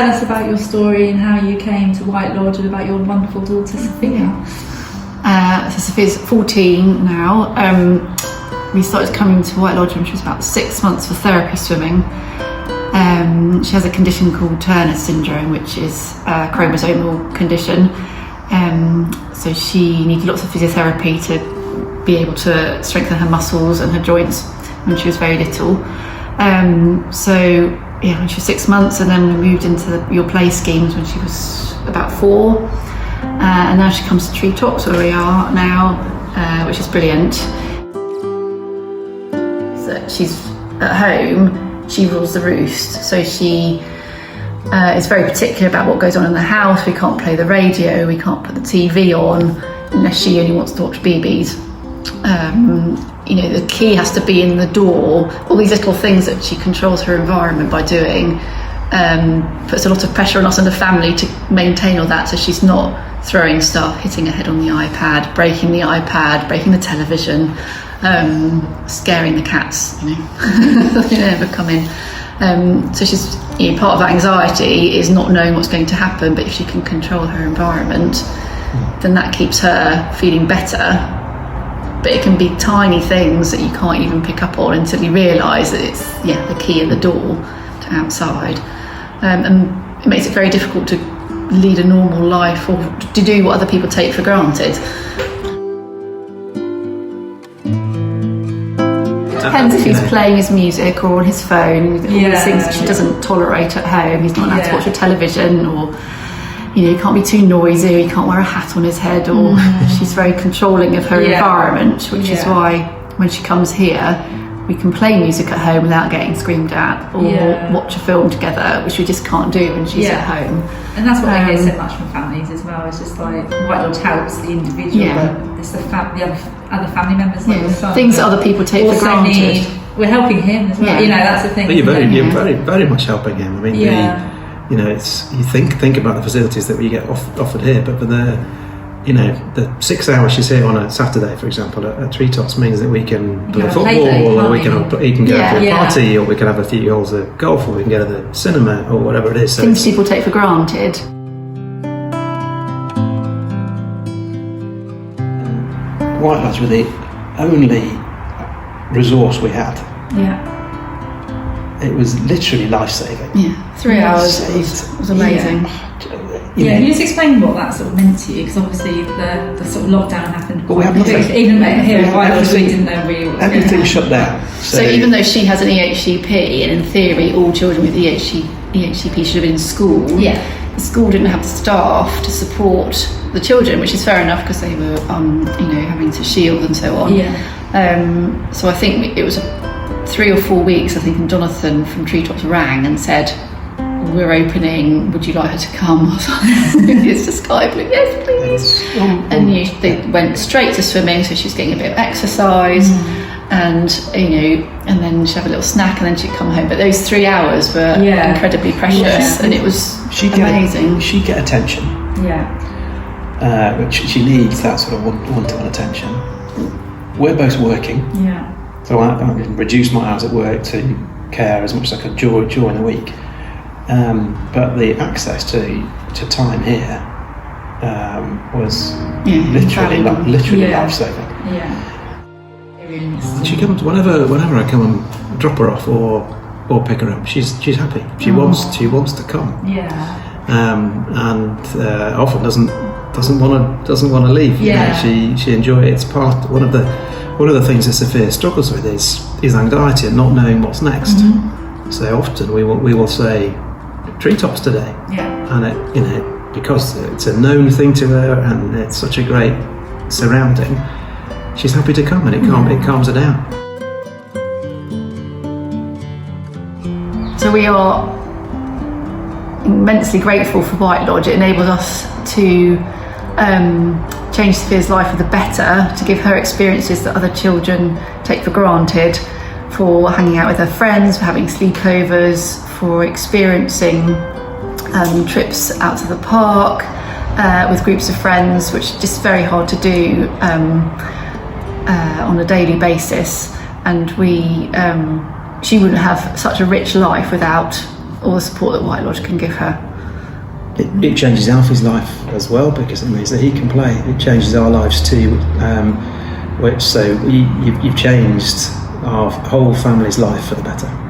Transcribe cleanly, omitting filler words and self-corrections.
tell us about your story and how you came to White Lodge and about your wonderful daughter Sophia? So Sophia's 14 now. We started coming to White Lodge when she was about 6 months for therapy swimming. She has a condition called Turner syndrome, which is a chromosomal condition. So she needed lots of physiotherapy to be able to strengthen her muscles and her joints when she was very little. When she was 6 months, and then we moved into your play schemes when she was about 4. And now she comes to Treetops, where we are now, which is brilliant. So she's at home, she rules the roost. So she is very particular about what goes on in the house. We can't play the radio, we can't put the TV on unless she only wants to watch BBs. The key has to be in the door. All these little things that she controls her environment by doing puts a lot of pressure on us and the family to maintain all that, so she's not throwing stuff, hitting her head on the iPad, breaking the television, scaring the cats, they never come in. So she's, part of that anxiety is not knowing what's going to happen, but if she can control her environment, then that keeps her feeling better. But it can be tiny things that you can't even pick up on until you realise that it's the key in the door to outside. And it makes it very difficult to lead a normal life or to do what other people take for granted. Depends if he's playing his music or on his phone, all these things that she doesn't tolerate at home. He's not allowed to watch a television, or he can't be too noisy, he can't wear a hat on his head, or she's very controlling of her environment, which is why when she comes here we can play music at home without getting screamed at, or watch a film together, which we just can't do when she's at home. And that's what I hear so much from families as well. It's just like White Lodge helps the individual, but it's the other family members, like your son, things that other people take for granted. We're helping him as well. That's the thing. But you're very, very much helping him. I mean, it's you think about the facilities that we get offered here, but the 6 hours she's here on a Saturday, for example, at Treetops means that we can play football, or he can go to a party, or we can have a few holes of golf, or we can go to the cinema, or whatever it is. So things people take for granted. White Lodge were the only resource we had. It was literally life-saving. 3 hours was amazing. Can you just explain what that sort of meant to you? Because obviously the sort of lockdown happened. Well, we had nothing. Even here in White Lodge, we didn't know really what was going to happen. Everything shut down. So even though she has an EHCP, and in theory all children with EHCP should have been in school, the school didn't have the staff to support the children, which is fair enough because they were having to shield and so on. So I think it was 3 or 4 weeks, I think, and Jonathan from Treetops rang and said, "We're opening, would you like her to come?" It's just Skype, yes please. And they went straight to swimming, so she was getting a bit of exercise, and and then she'd have a little snack, and then she'd come home. But those 3 hours were incredibly precious, and it was amazing. She'd get attention, which she needs, that sort of one-to-one attention. We're both working, so I reduced my hours at work to care as much as I could during the week. But the access to time here was literally life-saving. She comes whenever I come and drop her off or pick her up. She's happy. She wants to come. And often doesn't want to leave. She enjoys it. It's one of the things that Sophia struggles with is anxiety and not knowing what's next. So often we will say Treetops today, and it because it's a known thing to her and it's such a great surrounding, she's happy to come, and it calms her down. So we are immensely grateful for White Lodge. It enables us to change Sophia's life for the better, to give her experiences that other children take for granted, for hanging out with her friends, for having sleepovers, for experiencing trips out to the park with groups of friends, which is just very hard to do on a daily basis. And she wouldn't have such a rich life without all the support that White Lodge can give her. it changes Alfie's life as well, because it means that he can play. It changes our lives too. You've changed our whole family's life for the better.